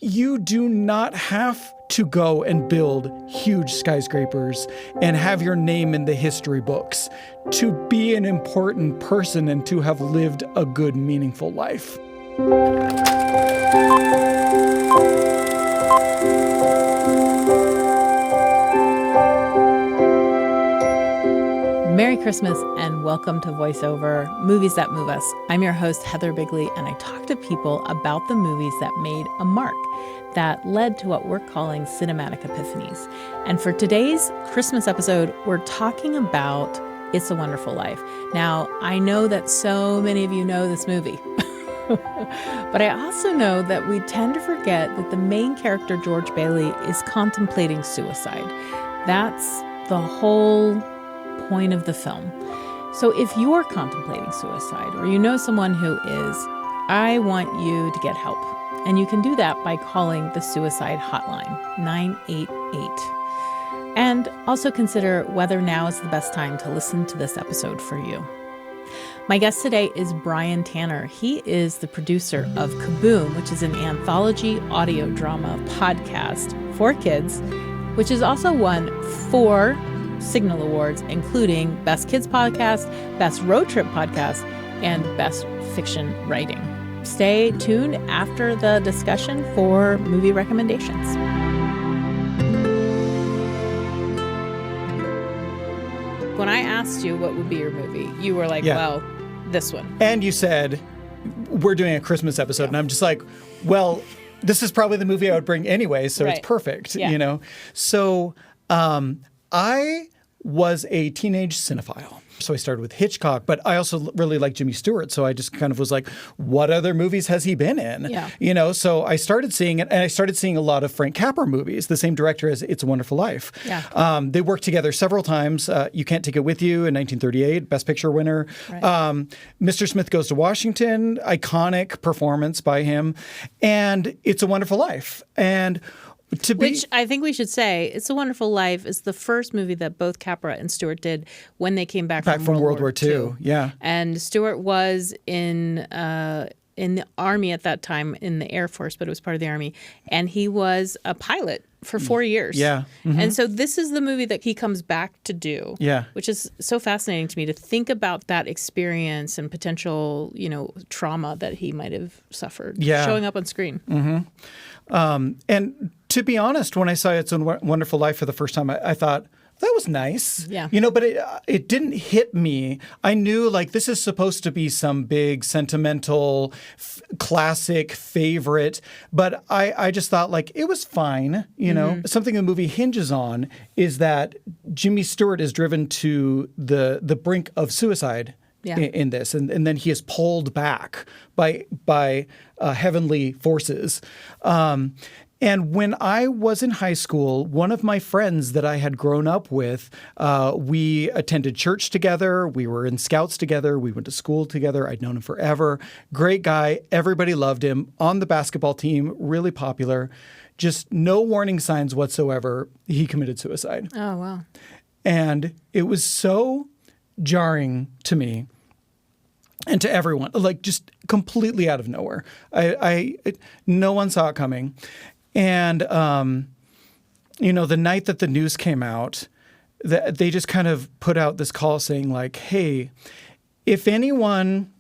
You do not have to go and build huge skyscrapers and have your name in the history books to be an important person and to have lived a good, meaningful life. Merry Christmas and welcome to VoiceOver, Movies That Move Us. I'm your host, Heather Bigley, and I talk to people about the movies that made a mark that led to what we're calling cinematic epiphanies. And for today's Christmas episode, we're talking about It's a Wonderful Life. Now, I know that so many of you know this movie, but I also know that we tend to forget that the main character, George Bailey, is contemplating suicide. That's the whole point of the film. So if you're contemplating suicide or you know someone who is, I want you to get help. And you can do that by calling the suicide hotline, 988. And also consider whether now is the best time to listen to this episode for you. My guest today is Brian Tanner. He is the producer of Kaboom, which is an anthology audio drama podcast for kids, which has also won 4 Signal Awards, including Best Kids Podcast, Best Road Trip Podcast, and Best Fiction Writing. Stay tuned after the discussion for movie recommendations. When I asked you what would be your movie, you were like, well, this one. And you said, we're doing a Christmas episode. And I'm just like, well, this is probably the movie I would bring anyway, so It's perfect, you know? So I was a teenage cinephile. So I started with Hitchcock, but I also really like Jimmy Stewart. So I just kind of was like, what other movies has he been in? Yeah. You know, so I started seeing it, and I started seeing a lot of Frank Capra movies, the same director as It's a Wonderful Life. Yeah. They worked together several times. You Can't Take It With You in 1938, Best Picture winner. Right. Mr. Smith Goes to Washington, iconic performance by him. And It's a Wonderful Life. And which I think we should say, It's a Wonderful Life is the first movie that both Capra and Stewart did when they came back from World War II. Yeah. And Stewart was in the Army at that time, in the Air Force, but it was part of the Army. And he was a pilot for 4 years. Yeah. Mm-hmm. And so this is the movie that he comes back to do. Yeah. Which is so fascinating to me to think about that experience and potential, trauma that he might have suffered showing up on screen. Mm-hmm. And to be honest, when I saw It's a Wonderful Life for the first time, I thought, that was nice. Yeah. But it didn't hit me. I knew, this is supposed to be some big, sentimental, classic favorite. But I just thought, it was fine. Mm-hmm. Something the movie hinges on is that Jimmy Stewart is driven to the brink of suicide. Yeah. In this, and then he is pulled back by heavenly forces. And when I was in high school, one of my friends that I had grown up with, we attended church together. We were in Scouts together. We went to school together. I'd known him forever. Great guy. Everybody loved him. On the basketball team, really popular. Just no warning signs whatsoever. He committed suicide. Oh, wow. And it was so jarring to me. And to everyone, just completely out of nowhere. No one saw it coming. And, the night that the news came out, they just kind of put out this call saying hey, if anyone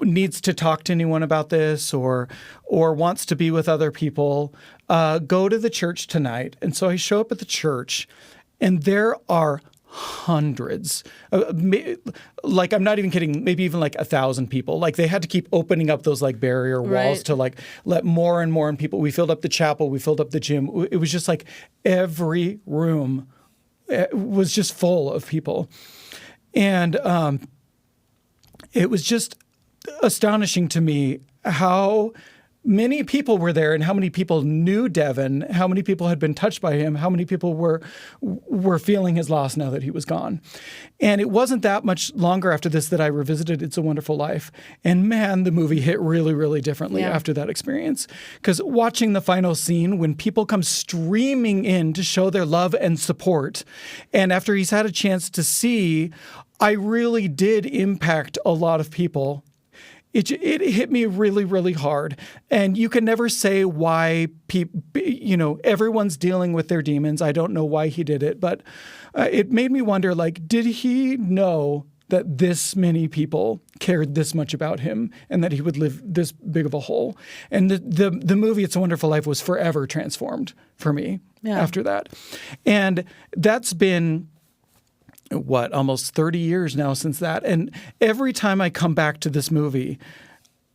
needs to talk to anyone about this or wants to be with other people, go to the church tonight. And so I show up at the church, and there are hundreds, I'm not even kidding, maybe even 1,000 people. They had to keep opening up those barrier walls to let more and more people. We filled up the chapel, we filled up the gym. It was just every room was just full of people. And it was just astonishing to me how many people were there and how many people knew Devin, how many people had been touched by him, how many people were feeling his loss now that he was gone. And it wasn't that much longer after this that I revisited It's a Wonderful Life. And man, the movie hit really, really differently after that experience. Because watching the final scene when people come streaming in to show their love and support, and after he's had a chance to see, I really did impact a lot of people. it hit me really, really hard. And you can never say why everyone's dealing with their demons. I don't know why he did it, but it made me wonder, like, did he know that this many people cared this much about him and that he would live this big of a hole? And the movie It's a Wonderful Life was forever transformed for me after that. And that's been, almost 30 years now since that. And every time I come back to this movie,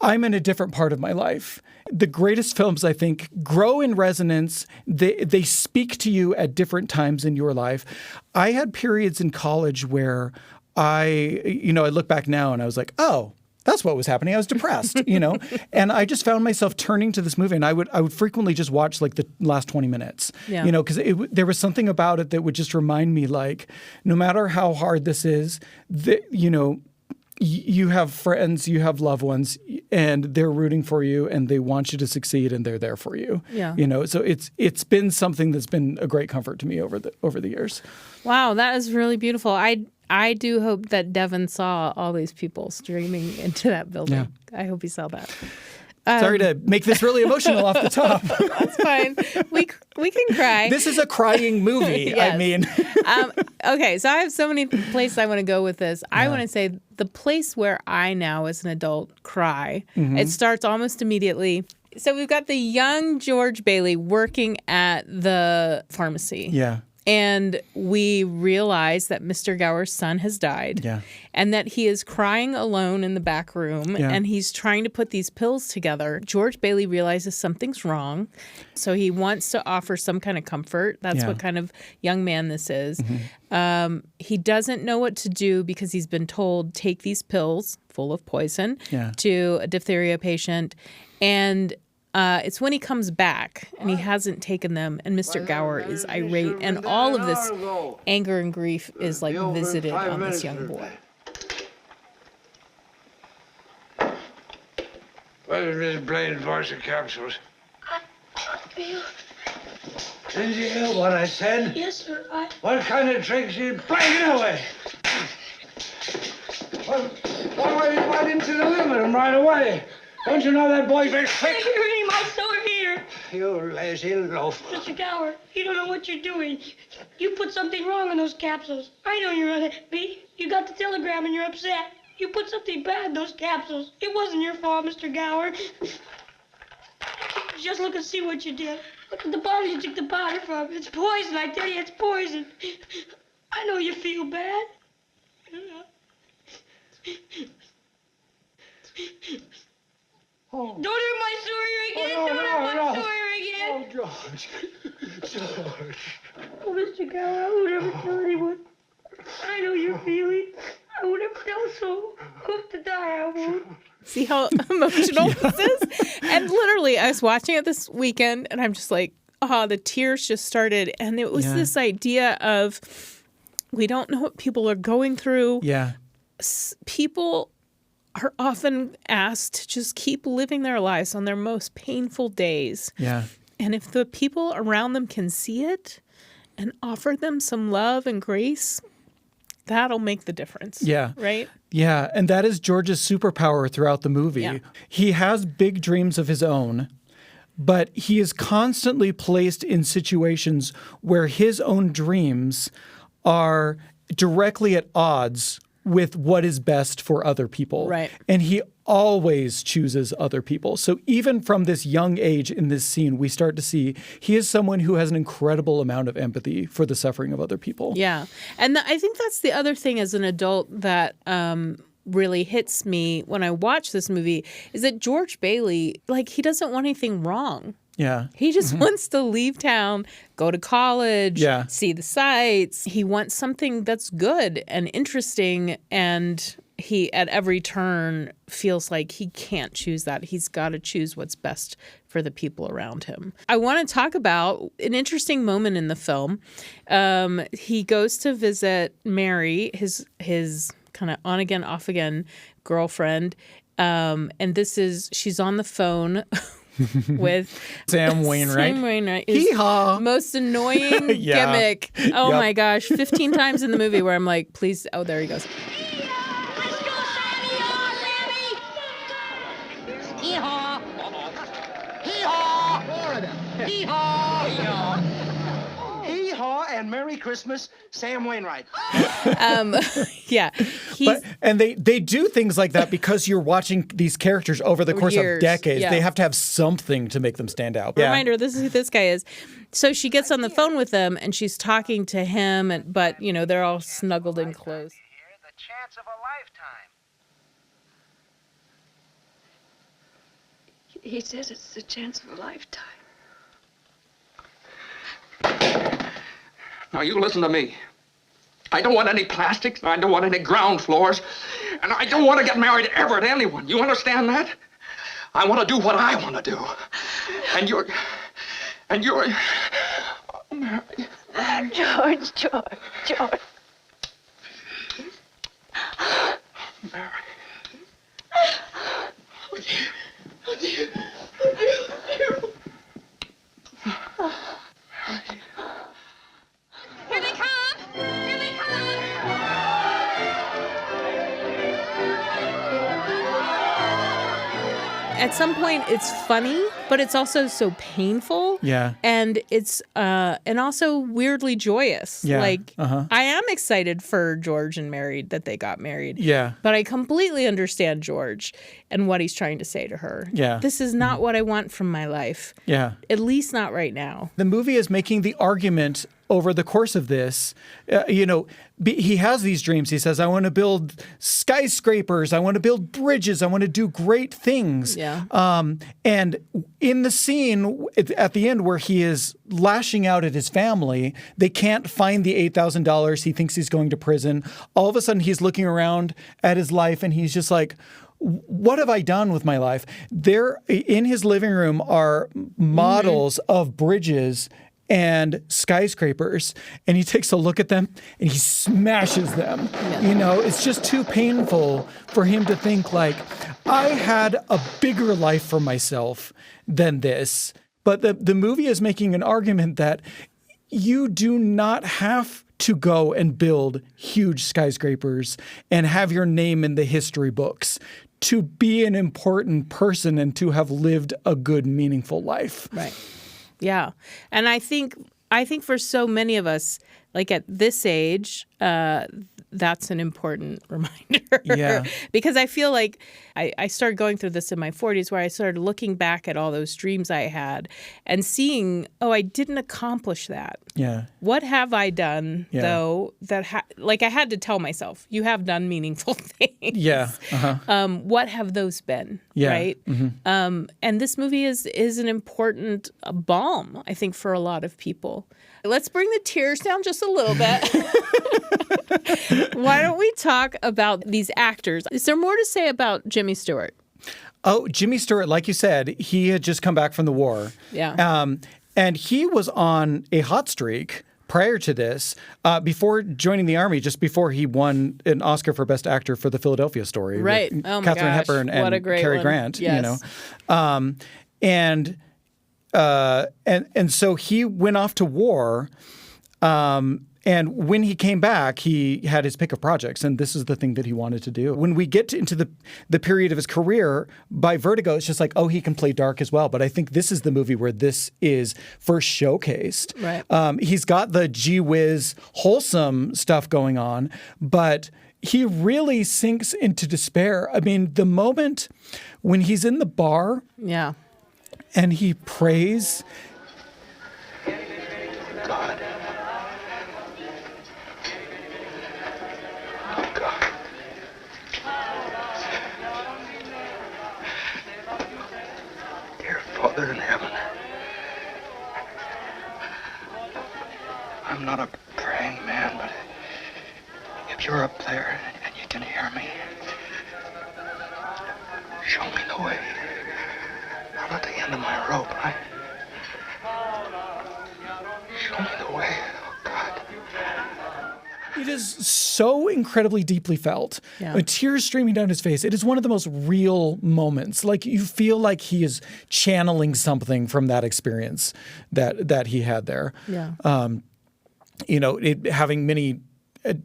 I'm in a different part of my life. The greatest films, I think, grow in resonance. They speak to you at different times in your life. I had periods in college where I look back now and I was like, oh, that's what was happening. I was depressed, and I just found myself turning to this movie, and I would frequently just watch like the last 20 minutes, because there was something about it that would just remind me, like, no matter how hard this is, you have friends, you have loved ones, and they're rooting for you, and they want you to succeed, and they're there for you. Yeah. So it's been something that's been a great comfort to me over the years. Wow, that is really beautiful. I do hope that Devin saw all these people streaming into that building. Yeah. I hope he saw that. Sorry to make this really emotional off the top. That's fine. We can cry. This is a crying movie. Yes. I mean. Okay, so I have so many places I want to go with this. I want to say the place where I now, as an adult, cry. Mm-hmm. It starts almost immediately. So we've got the young George Bailey working at the pharmacy. Yeah. And we realize that Mr. Gower's son has died, and that he is crying alone in the back room, and he's trying to put these pills together. George Bailey realizes something's wrong, so he wants to offer some kind of comfort. That's what kind of young man this is. Mm-hmm. He doesn't know what to do because he's been told, take these pills full of poison to a diphtheria patient, and it's when he comes back and he hasn't taken them, and Mr. Gower is irate, and all of this anger and grief is like visited on this young boy. What is this blade Varsa capsules? Didn't you hear what I said? Yes, sir. What kind of tricks are you playing away? Why you went into the living room right away? Don't you know that boy's very sick? You're hurting my sword here. You lazy loaf. Mr. Gower, you don't know what you're doing. You put something wrong in those capsules. I know you're unhappy. You got the telegram and you're upset. You put something bad in those capsules. It wasn't your fault, Mr. Gower. Just look and see what you did. Look at the bottle you took the powder from. It's poison, I tell you, it's poison. I know you feel bad. Oh. Don't hurt my story again. Don't hurt my story again. Oh, George. Oh, Mr. Gower, I would never tell anyone. I know your feeling. I would never tell so. Hope to die, I won't. See how emotional this is? And literally, I was watching it this weekend, and I'm just like, the tears just started. And it was this idea of, we don't know what people are going through. Yeah. People are often asked to just keep living their lives on their most painful days. Yeah. And if the people around them can see it and offer them some love and grace, that'll make the difference. Yeah. Right? Yeah. And that is George's superpower throughout the movie. Yeah. He has big dreams of his own, but he is constantly placed in situations where his own dreams are directly at odds with what is best for other people. Right. And he always chooses other people. So even from this young age in this scene, we start to see he is someone who has an incredible amount of empathy for the suffering of other people. Yeah. And I think that's the other thing as an adult that really hits me when I watch this movie is that George Bailey, like, he doesn't want anything wrong. Yeah. He just wants to leave town, go to college, see the sights. He wants something that's good and interesting, and he, at every turn, feels like he can't choose that. He's got to choose what's best for the people around him. I want to talk about an interesting moment in the film. He goes to visit Mary, his kind of on-again, off-again girlfriend, and she's on the phone with Sam Wainwright. Sam Wainwright. Hee-haw. Most annoying gimmick. Oh my gosh. 15 times in the movie where I'm like, please. Oh, there he goes. Let's go, Sammy. Oh, Sammy. Four of them. Hee-haw! Hee-haw! Hee-haw and Merry Christmas, Sam Wainwright. Yeah. And they do things like that because you're watching these characters over the course years, of decades. yeah. They have to have something to make them stand out. Reminder, this is who this guy is. So she gets on the phone with them and she's talking to him, but, they're all snuggled in close. The chance of a lifetime. He says it's the chance of a lifetime. Now, you listen to me. I don't want any plastics, I don't want any ground floors, and I don't want to get married ever to anyone. You understand that? I want to do what I want to do. And you're... George. Mary. Here they come! Here they come! At some point, it's funny, but it's also so painful. Yeah. And it's and also weirdly joyous. Yeah. I am excited for George and Mary that they got married. Yeah. But I completely understand George and what he's trying to say to her. Yeah. This is not what I want from my life. Yeah. At least not right now. The movie is making the argument over the course of this. He has these dreams. He says, I want to build skyscrapers. I want to build bridges. I want to do great things. Yeah. And in the scene at the end where he is lashing out at his family, they can't find the $8,000. He thinks he's going to prison. All of a sudden, he's looking around at his life and he's just like, what have I done with my life? There in his living room are models of bridges and skyscrapers, and he takes a look at them and he smashes them. Yeah. It's just too painful for him to think like, I had a bigger life for myself than this. But the movie is making an argument that you do not have to go and build huge skyscrapers and have your name in the history books to be an important person and to have lived a good, meaningful life. Right. Yeah. And I think for so many of us, like at this age, that's an important reminder. Yeah. Because I feel like I started going through this in my 40s where I started looking back at all those dreams I had and seeing, I didn't accomplish that. Yeah. What have I done, though, that I had to tell myself, you have done meaningful things. Yeah. Uh-huh. What have those been? Yeah. Right? Mm-hmm. And this movie is an important balm, I think, for a lot of people. Let's bring the tears down just a little bit. Why don't we talk about these actors? Is there more to say about Jimmy Stewart? Oh, Jimmy Stewart, like you said, he had just come back from the war. Yeah. And he was on a hot streak prior to this, before joining the Army, just before he won an Oscar for Best Actor for The Philadelphia Story. Right. With Oh, my Katharine gosh. Hepburn and What a great Cary one. Grant, Yes. And so he went off to war. And when he came back, he had his pick of projects, and this is the thing that he wanted to do. When we get into the period of his career, by Vertigo, it's just like, he can play dark as well. But I think this is the movie where this is first showcased. Right. He's got the gee whiz, wholesome stuff going on, but he really sinks into despair. I mean, the moment when he's in the bar and he prays. God. Dear Father in heaven, I'm not a praying man, but if you're up there and you can hear me, show me the way. I'm at the end of my rope. Show me the way, oh God. It is so incredibly deeply felt. With tears streaming down his face. It is one of the most real moments. Like, you feel like he is channeling something from that experience that he had there. Yeah. Having many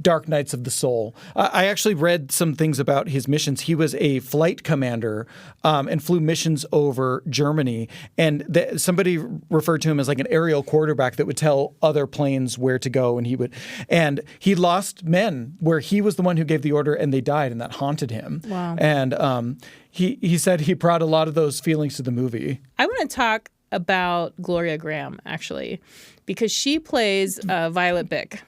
dark nights of the soul. I actually read some things about his missions. He was a flight commander and flew missions over Germany. And somebody referred to him as like an aerial quarterback that would tell other planes where to go. And he lost men where he was the one who gave the order and they died, and that haunted him. Wow. And he said he brought a lot of those feelings to the movie. I want to talk about Gloria Graham, actually, because she plays Violet Bick,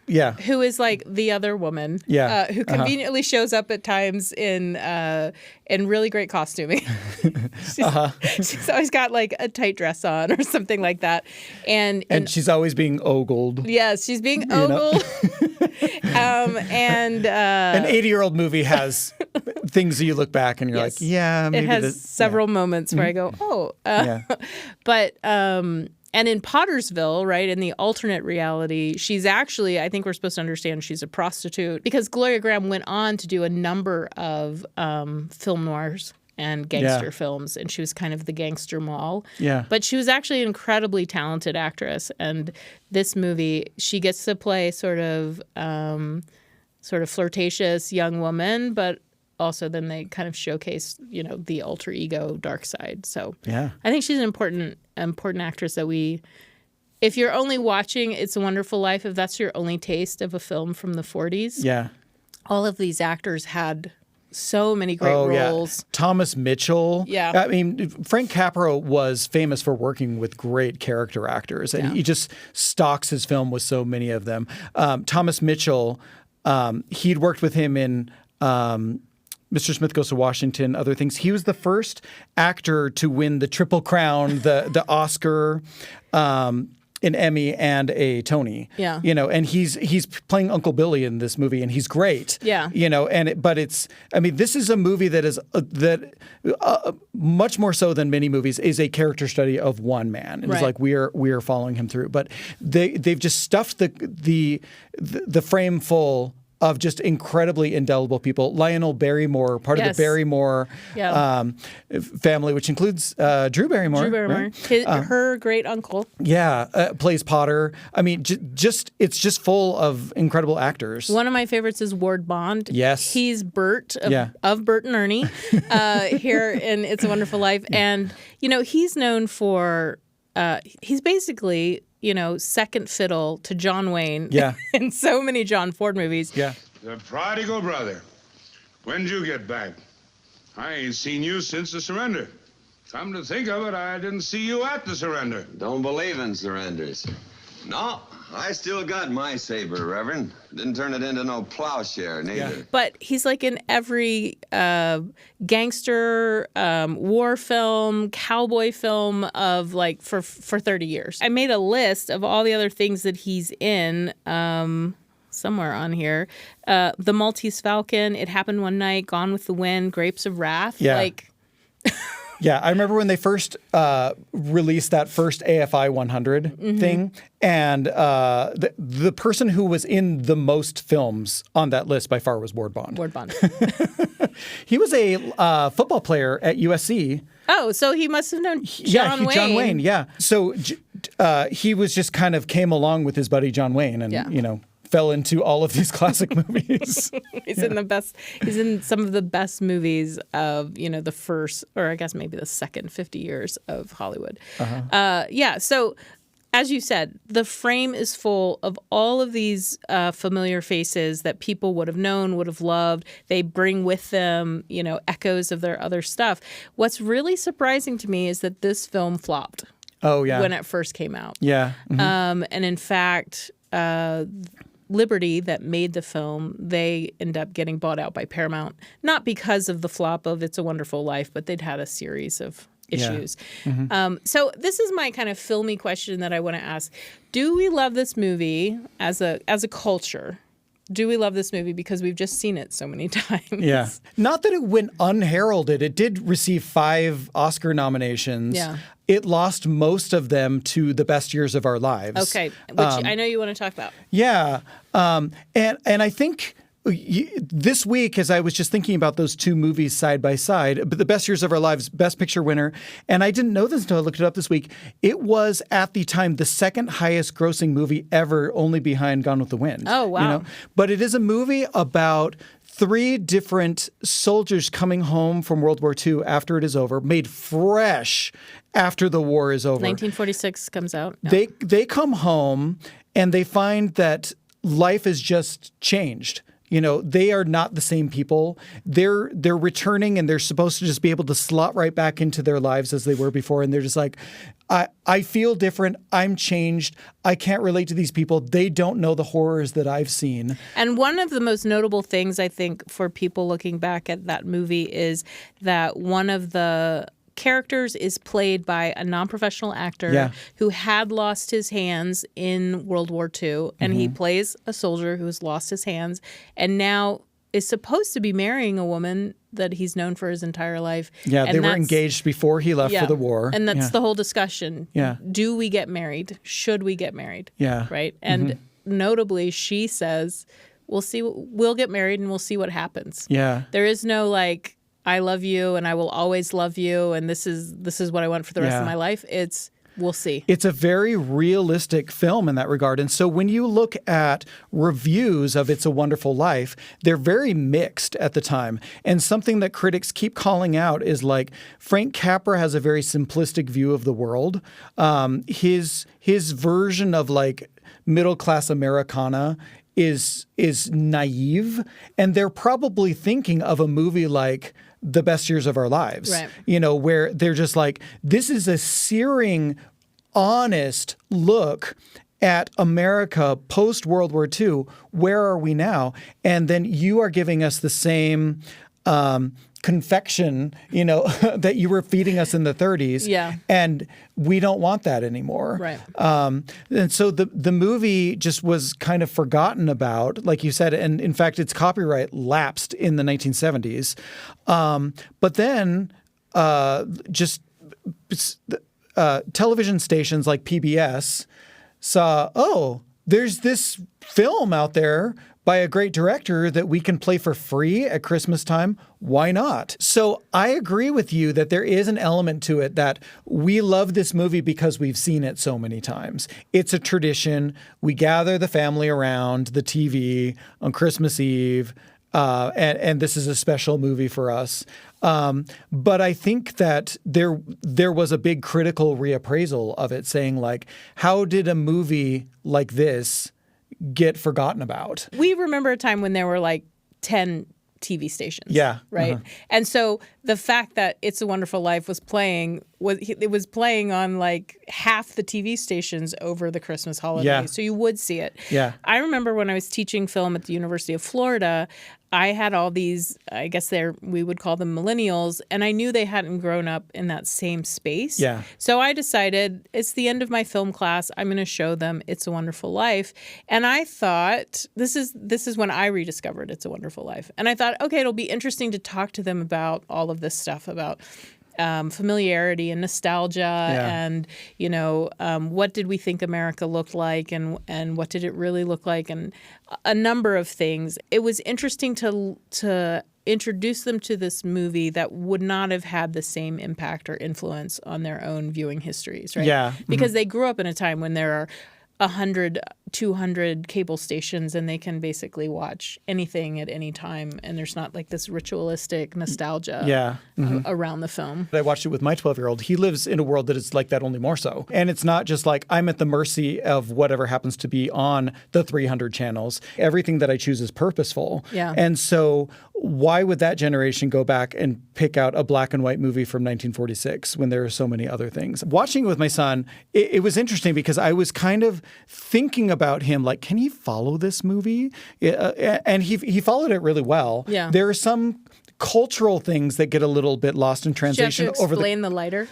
who is like the other woman, who conveniently shows up at times in really great costuming. She's always got like a tight dress on or something like that, and she's always being ogled. Yes, she's being ogled. And an 80-year-old movie has things that you look back and you're like, yeah, maybe it has several moments where I go, but and in Pottersville, right, in the alternate reality, she's actually, I think we're supposed to understand she's a prostitute, because Gloria Graham went on to do a number of film noirs and gangster films, and she was kind of the gangster moll. Yeah. But she was actually an incredibly talented actress, and this movie, she gets to play sort of flirtatious young woman, but also then they kind of showcase, the alter ego dark side. So I think she's an important actress that if you're only watching It's a Wonderful Life, if that's your only taste of a film from the 40s, all of these actors had so many great roles. Thomas Mitchell. Yeah. I mean, Frank Capra was famous for working with great character actors, and he just stocks his film with so many of them. Thomas Mitchell, he'd worked with him in Mr. Smith Goes to Washington, other things. He was the first actor to win the Triple Crown, the Oscar, an Emmy, and a Tony. Yeah. And he's playing Uncle Billy in this movie, and he's great. Yeah. This is a movie that is much more so than many movies is a character study of one man. And it's like we are following him through. But they've just stuffed the frame full of just incredibly indelible people. Lionel Barrymore, part of the Barrymore family, which includes Drew Barrymore. Drew Barrymore, right? Her great uncle. Yeah, plays Potter. I mean, it's just full of incredible actors. One of my favorites is Ward Bond. Yes. He's Bert of Bert and Ernie here in It's a Wonderful Life. And, he's known for, he's basically second fiddle to John Wayne in so many John Ford movies. Yeah. The prodigal brother. When'd you get back? I ain't seen you since the surrender. Come to think of it, I didn't see you at the surrender. Don't believe in surrenders. No, I still got my saber, Reverend. Didn't turn it into no plowshare, neither. Yeah. But he's like in every gangster, war film, cowboy film of like for 30 years. I made a list of all the other things that he's in somewhere on here. The Maltese Falcon, It Happened One Night, Gone with the Wind, Grapes of Wrath. Yeah. Like... Yeah, I remember when they first released that first AFI 100 thing, and the person who was in the most films on that list by far was Ward Bond. Ward Bond. He was a football player at USC. Oh, so he must have known John Wayne. John Wayne, yeah. So he was just kind of came along with his buddy John Wayne and, fell into all of these classic movies. He's in some of the best movies of, the first, or I guess maybe the second 50 years of Hollywood. So as you said, the frame is full of all of these familiar faces that people would have known, would have loved. They bring with them, echoes of their other stuff. What's really surprising to me is that this film flopped. Oh, yeah. When it first came out. Yeah. And in fact, Liberty, that made the film, they end up getting bought out by Paramount, not because of the flop of It's a Wonderful Life, but they'd had a series of issues. Yeah. So this is my kind of filmy question that I want to ask. Do we love this movie as a culture? Do we love this movie because we've just seen it so many times? Yeah. Not that it went unheralded. It did receive 5 Oscar nominations. Yeah. It lost most of them to The Best Years of Our Lives. Okay, which I know you want to talk about. Yeah. And I think this week, as I was just thinking about those two movies side by side, but The Best Years of Our Lives, Best Picture winner, and I didn't know this until I looked it up this week, it was at the time the second highest grossing movie ever, only behind Gone with the Wind. Oh, wow. But it is a movie about 3 different soldiers coming home from World War II after it is over, made fresh after the war is over. 1946 comes out. Yeah. They come home and they find that life has just changed. They are not the same people. They're returning and they're supposed to just be able to slot right back into their lives as they were before. And they're just like, I feel different. I'm changed. I can't relate to these people. They don't know the horrors that I've seen. And one of the most notable things, I think, for people looking back at that movie is that one of the characters is played by a non-professional actor who had lost his hands in World War II, and he plays a soldier who's lost his hands and now is supposed to be marrying a woman that he's known for his entire life. Yeah, and they were engaged before he left for the war. And that's the whole discussion. Yeah. Do we get married? Should we get married? Yeah. Right? And notably, she says, we'll get married and we'll see what happens. Yeah. There is no like, I love you and I will always love you and this is what I want for the rest of my life. We'll see. It's a very realistic film in that regard. And so when you look at reviews of It's a Wonderful Life, they're very mixed at the time. And something that critics keep calling out is like Frank Capra has a very simplistic view of the world. His version of like middle-class Americana is naive. And they're probably thinking of a movie like The Best Years of Our Lives, where they're just like, this is a searing, honest look at America post-World War II. Where are we now? And then you are giving us the same confection, that you were feeding us in the 30s. Yeah. And we don't want that anymore. Right. And so the movie just was kind of forgotten about, like you said, and in fact, its copyright lapsed in the 1970s. But then television stations like PBS saw, there's this film out there by a great director that we can play for free at Christmas time. Why not? So I agree with you that there is an element to it that we love this movie because we've seen it so many times. It's a tradition. We gather the family around the TV on Christmas Eve, and this is a special movie for us. But I think that there was a big critical reappraisal of it, saying like, how did a movie like this get forgotten about? We remember a time when there were like 10 TV stations. Yeah. Right. And so the fact that It's a Wonderful Life was playing on like half the TV stations over the Christmas holidays. Yeah. So you would see it. Yeah. I remember when I was teaching film at the University of Florida, I had all these, I guess we would call them millennials, and I knew they hadn't grown up in that same space. Yeah. So I decided it's the end of my film class. I'm going to show them It's a Wonderful Life. And I thought, this is when I rediscovered It's a Wonderful Life. And I thought, okay, it'll be interesting to talk to them about all of this stuff, about familiarity and nostalgia and, what did we think America looked like and what did it really look like, and a number of things. It was interesting to introduce them to this movie that would not have had the same impact or influence on their own viewing histories, right? Yeah. Because they grew up in a time when there are 100, 200 cable stations and they can basically watch anything at any time, and there's not like this ritualistic nostalgia around the film. I watched it with my 12-year-old. He lives in a world that is like that, only more so. And it's not just like I'm at the mercy of whatever happens to be on the 300 channels. Everything that I choose is purposeful. Yeah. And so why would that generation go back and pick out a black and white movie from 1946 when there are so many other things? Watching it with my son, it was interesting because I was kind of thinking about him like, can he follow this movie? And he followed it really well. Yeah. There are some cultural things that get a little bit lost in translation. Do you have to explain the lighter?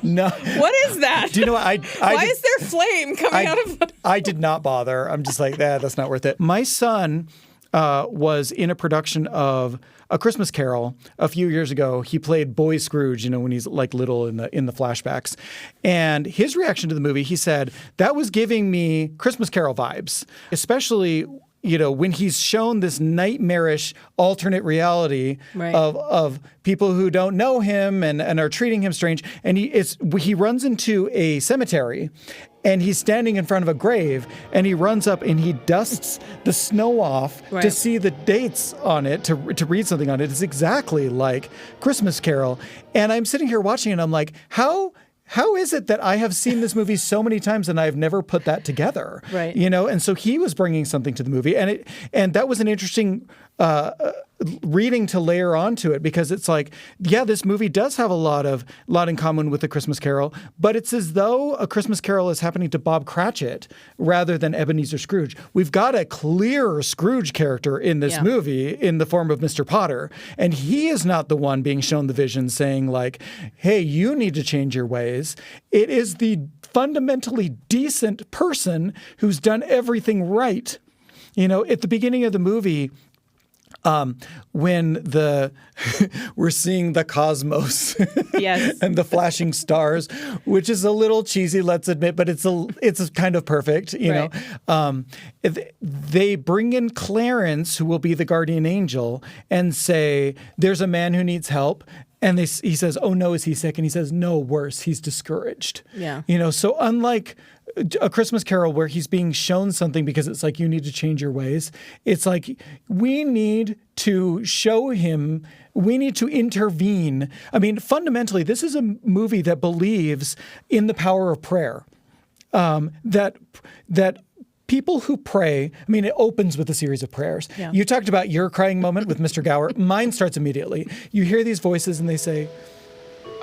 No. What is that? Do you know what? Why is there flame coming out of it? I did not bother. I'm just like, that's not worth it. My son was in a production of A Christmas Carol a few years ago. He played Boy Scrooge, when he's like little in the flashbacks. And his reaction to the movie, he said, that was giving me Christmas Carol vibes, especially when he's shown this nightmarish alternate reality Right. of people who don't know him and are treating him strange, and he runs into a cemetery, and he's standing in front of a grave, and he runs up and he dusts the snow off to Right. see the dates on it, to read something on it. It's exactly like Christmas Carol. And I'm sitting here watching it, and I'm like, how is it that I have seen this movie so many times and I've never put that together? Right. And so he was bringing something to the movie, and that was an interesting reading to layer onto it, because it's like, yeah, this movie does have a lot in common with A Christmas Carol, but it's as though A Christmas Carol is happening to Bob Cratchit rather than Ebenezer Scrooge. We've got a clear Scrooge character in this movie in the form of Mr. Potter, and he is not the one being shown the vision saying like, hey, you need to change your ways. It is the fundamentally decent person who's done everything right. At the beginning of the movie, when we're seeing the cosmos Yes. and the flashing stars, which is a little cheesy, let's admit, but it's kind of perfect, Right. They bring in Clarence, who will be the guardian angel, and say, there's a man who needs help. And he says, oh no, is he sick? And he says, no, worse, he's discouraged. Yeah. So unlike A Christmas Carol, where he's being shown something because it's like, you need to change your ways, it's like, we need to show him, we need to intervene. I mean, fundamentally, this is a movie that believes in the power of prayer. That people who pray, I mean, it opens with a series of prayers. Yeah. You talked about your crying moment with Mr. Gower. Mine starts immediately. You hear these voices and they say,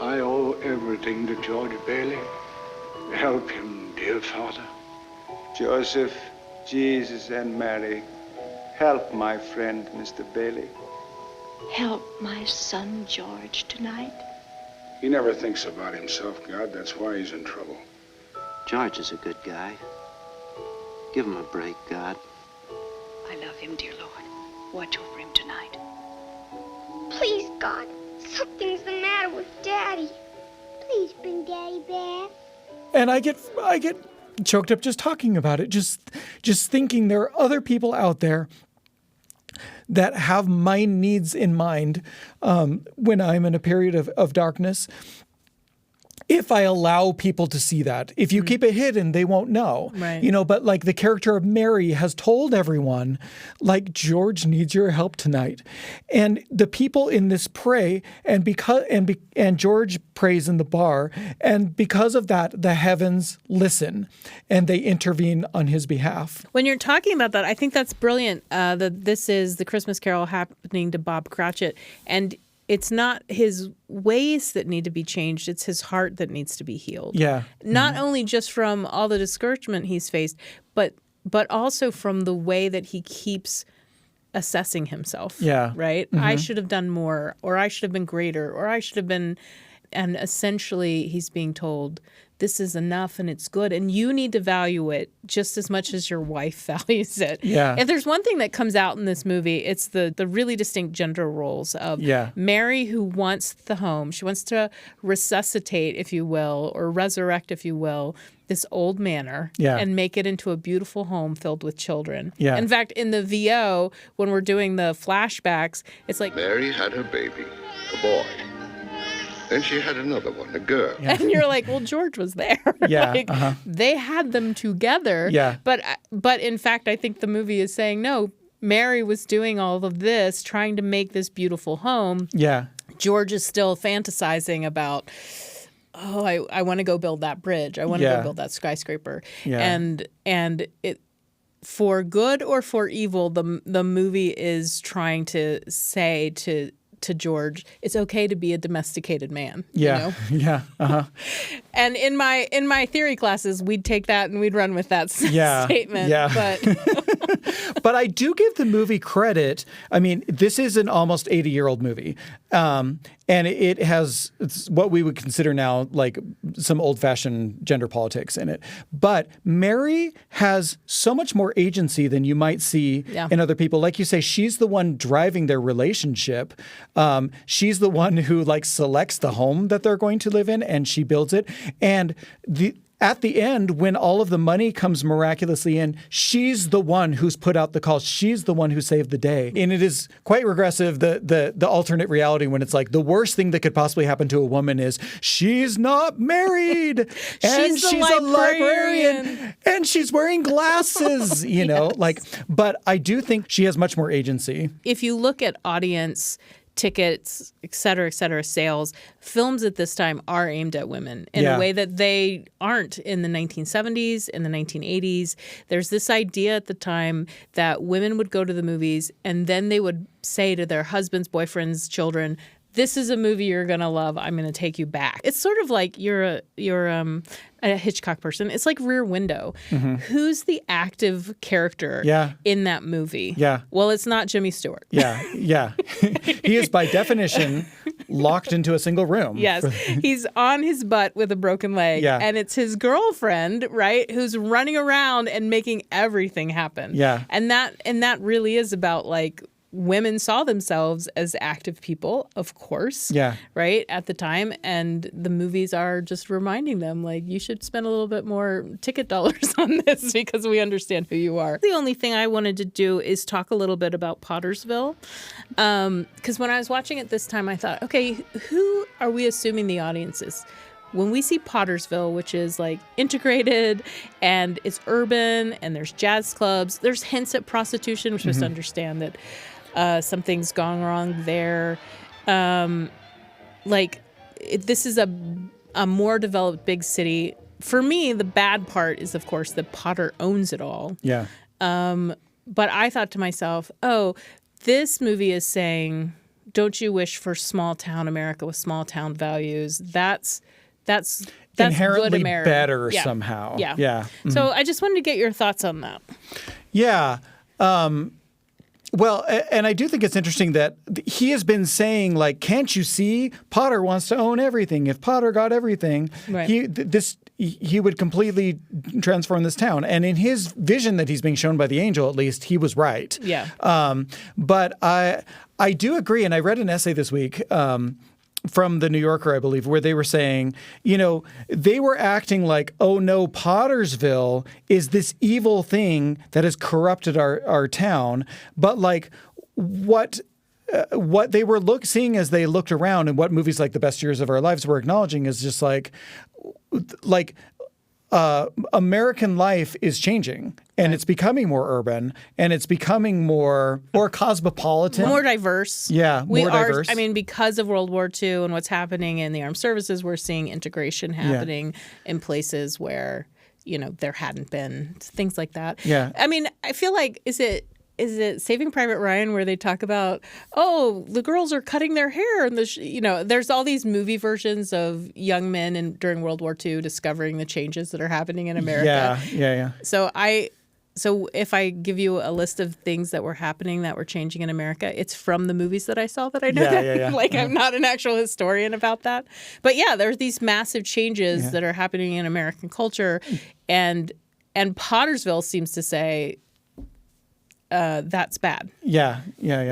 I owe everything to George Bailey. Help him, dear Father. Joseph, Jesus, and Mary, help my friend, Mr. Bailey. Help my son George tonight. He never thinks about himself, God. That's why he's in trouble. George is a good guy. Give him a break, God. I love him, dear Lord. Watch over him tonight. Please, God, something's the matter with Daddy. Please bring Daddy back. and I get choked up just talking about it, just thinking there are other people out there that have my needs in mind when I'm in a period of darkness. If I allow people to see that, if you keep it hidden, they won't know. Right. But like the character of Mary has told everyone, like, George needs your help tonight. And the people in this pray, and George prays in the bar, and because of that, the heavens listen and they intervene on his behalf. When you're talking about that, I think that's brilliant, that this is the Christmas Carol happening to Bob Cratchit. And it's not his ways that need to be changed. It's his heart that needs to be healed. Yeah. Not only just from all the discouragement he's faced, but also from the way that he keeps assessing himself. Yeah. Right? I should have done more, or I should have been greater, or I should have been... And essentially he's being told, this is enough and it's good, and you need to value it just as much as your wife values it. Yeah. If there's one thing that comes out in this movie, it's the really distinct gender roles of Mary, who wants the home. She wants to resuscitate, if you will, or resurrect, if you will, this old manor and make it into a beautiful home filled with children. Yeah. In fact, in the VO, when we're doing the flashbacks, it's like... Mary had her baby, a boy. Then she had another one, a girl. Yeah. And you're like, well, George was there. Yeah, like, they had them together. Yeah. But in fact, I think the movie is saying, no, Mary was doing all of this, trying to make this beautiful home. Yeah. George is still fantasizing about, I want to go build that bridge. I want to go build that skyscraper. Yeah. And it, for good or for evil, the movie is trying to say to George, it's okay to be a domesticated man. Yeah. You know? Yeah. And in my theory classes, we'd take that and we'd run with that statement. Yeah. But I do give the movie credit. I mean, this is an almost 80-year-old movie. And it's what we would consider now like some old-fashioned gender politics in it. But Mary has so much more agency than you might see in other people. Like you say, she's the one driving their relationship. She's the one who like selects the home that they're going to live in, and she builds it. And at the end, when all of the money comes miraculously in, she's the one who's put out the call. She's the one who saved the day. And it is quite regressive, the alternate reality, when it's like the worst thing that could possibly happen to a woman is she's not married and she's a librarian and she's wearing glasses, you know, like, but I do think she has much more agency. If you look at audience tickets, et cetera, sales, films at this time are aimed at women in a way that they aren't in the 1970s, in the 1980s. There's this idea at the time that women would go to the movies and then they would say to their husbands, boyfriends, children, this is a movie you're going to love. I'm going to take you back. It's sort of like you're a Hitchcock person. It's like Rear Window. Mm-hmm. Who's the active character in that movie? Yeah. Well, it's not Jimmy Stewart. Yeah. He is by definition locked into a single room. Yes. He's on his butt with a broken leg. Yeah. And it's his girlfriend, right, who's running around and making everything happen. Yeah. And that really is about like women saw themselves as active people, of course, right, at the time. And the movies are just reminding them, like, you should spend a little bit more ticket dollars on this because we understand who you are. The only thing I wanted to do is talk a little bit about Pottersville. Because when I was watching it this time, I thought, okay, who are we assuming the audience is? When we see Pottersville, which is like integrated and it's urban and there's jazz clubs, there's hints at prostitution. We're supposed to understand that something's gone wrong there. This is a more developed big city. For me, the bad part is, of course, that Potter owns it all. Yeah. But I thought to myself, oh, this movie is saying, don't you wish for small town America with small town values? That's inherently good America. Better somehow. Yeah. Mm-hmm. So I just wanted to get your thoughts on that. Yeah. Well, and I do think it's interesting that he has been saying, like, can't you see? Potter wants to own everything. If Potter got everything, he would completely transform this town. And in his vision that he's being shown by the angel, at least, he was right. Yeah. But I do agree, and I read an essay this week from the New Yorker, I believe, where they were saying, you know, they were acting like, oh no, Pottersville is this evil thing that has corrupted our town. But like what they were seeing as they looked around, and what movies like The Best Years of Our Lives were acknowledging, is just like American life is changing, and it's becoming more urban, and it's becoming more cosmopolitan, more diverse. Yeah, more diverse. I mean, because of World War II and what's happening in the armed services, we're seeing integration happening in places where, you know, there hadn't been, things like that. Yeah. I mean, I feel like, is it Saving Private Ryan where they talk about, oh, the girls are cutting their hair, and there's all these movie versions of young men during World War II discovering the changes that are happening in America. Yeah. So if I give you a list of things that were happening that were changing in America, it's from the movies that I saw that I know that. Yeah. Like, I'm not an actual historian about that. But yeah, there's these massive changes that are happening in American culture, and Pottersville seems to say, that's bad. Yeah.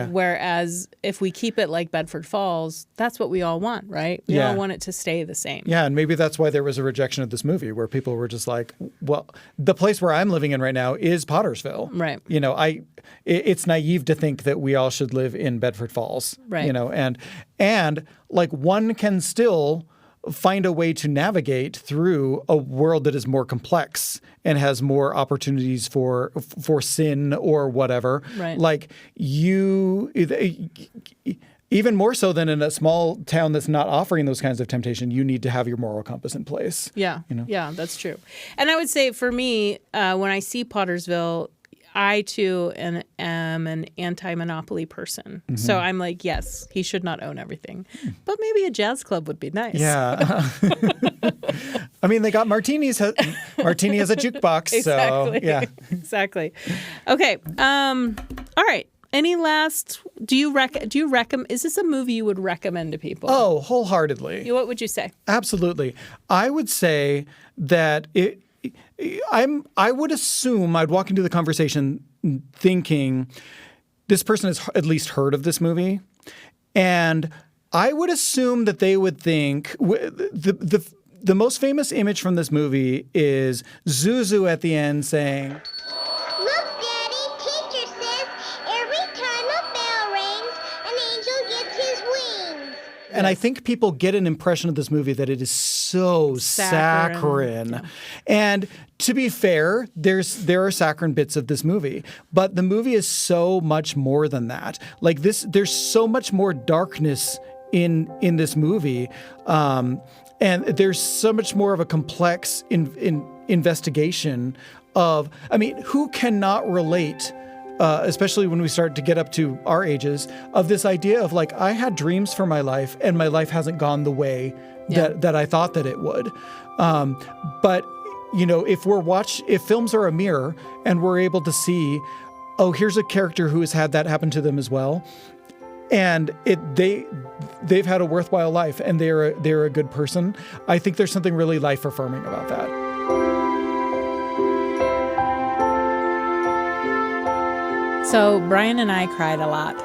Whereas if we keep it like Bedford Falls, that's what we all want, right? We all want it to stay the same. Yeah, and maybe that's why there was a rejection of this movie, where people were just like, well, the place where I'm living in right now is Pottersville. Right. You know, it's naive to think that we all should live in Bedford Falls. Right. You know, and like one can still find a way to navigate through a world that is more complex and has more opportunities for sin or whatever. Right. Like even more so than in a small town that's not offering those kinds of temptation, you need to have your moral compass in place. Yeah. You know? Yeah, that's true. And I would say for me, when I see Pottersville, I, too, am an anti-monopoly person. Mm-hmm. So I'm like, yes, he should not own everything. But maybe a jazz club would be nice. Yeah. I mean, they got Martini as a jukebox. Exactly. So, yeah. Exactly. Okay. All right. Any last, do you recommend, is this a movie you would recommend to people? Oh, wholeheartedly. What would you say? Absolutely. I would say that I would assume I'd walk into the conversation thinking this person has at least heard of this movie, and I would assume that they would think the The most famous image from this movie is Zuzu at the end saying, Look, Daddy, teacher says every time a bell rings, an angel gets his wings. and I think people get an impression of this movie that it is so saccharine. Yeah. And to be fair, there are saccharine bits of this movie, but the movie is so much more than that. Like there's so much more darkness in this movie, and there's so much more of a complex investigation of. I mean, who cannot relate? Especially when we start to get up to our ages, of this idea of like, I had dreams for my life and my life hasn't gone the way that I thought that it would. But, if films are a mirror and we're able to see, oh, here's a character who has had that happen to them as well. And they've had a worthwhile life and they're a good person. I think there's something really life affirming about that. So Brian and I cried a lot.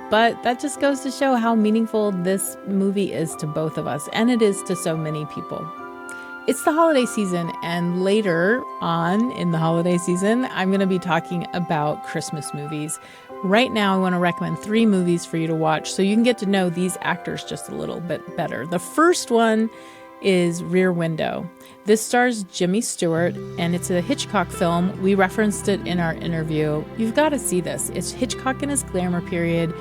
But that just goes to show how meaningful this movie is to both of us, and it is to so many people. It's the holiday season, and later on in the holiday season, I'm going to be talking about Christmas movies. Right now, I want to recommend 3 movies for you to watch so you can get to know these actors just a little bit better. The first one is Rear Window. This stars Jimmy Stewart, and it's a Hitchcock film. We referenced it in our interview. You've got to see this. It's Hitchcock in his glamour period.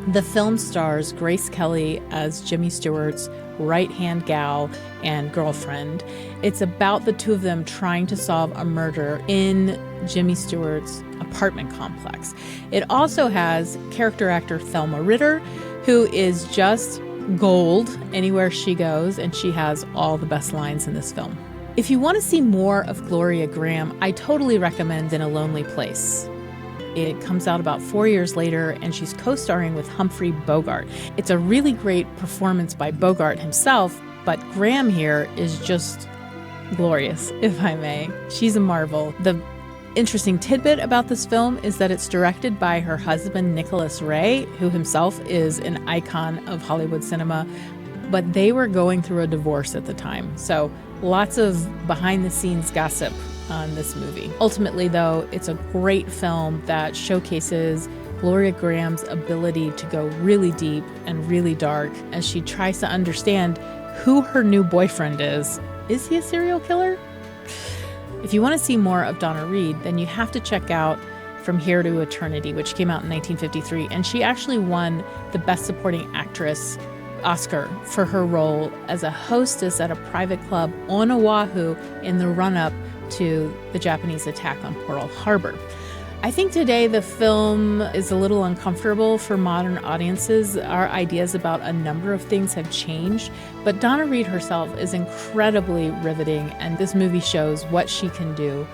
The film stars Grace Kelly as Jimmy Stewart's right-hand gal and girlfriend. It's about the two of them trying to solve a murder in Jimmy Stewart's apartment complex. It also has character actor Thelma Ritter, who is just gold anywhere she goes, and she has all the best lines in this film. If you want to see more of Gloria Graham, I totally recommend In a Lonely Place. It comes out about 4 years later, and she's co-starring with Humphrey Bogart. It's a really great performance by Bogart himself, but Graham here is just glorious, if I may. She's a marvel. The interesting tidbit about this film is that it's directed by her husband, Nicholas Ray, who himself is an icon of Hollywood cinema, but they were going through a divorce at the time. So lots of behind-the-scenes gossip on this movie. Ultimately, though, it's a great film that showcases Gloria Graham's ability to go really deep and really dark as she tries to understand who her new boyfriend is. Is he a serial killer? If you want to see more of Donna Reed, then you have to check out From Here to Eternity, which came out in 1953, and she actually won the Best Supporting Actress Oscar for her role as a hostess at a private club on Oahu in the run-up to the Japanese attack on Pearl Harbor. I think today the film is a little uncomfortable for modern audiences. Our ideas about a number of things have changed, but Donna Reed herself is incredibly riveting, and this movie shows what she can do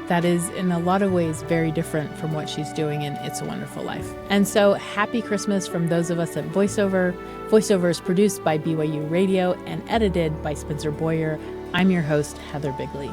that is in a lot of ways very different from what she's doing in It's a Wonderful Life. And so happy Christmas from those of us at VoiceOver. VoiceOver is produced by BYU Radio and edited by Spencer Boyer. I'm your host, Heather Bigley.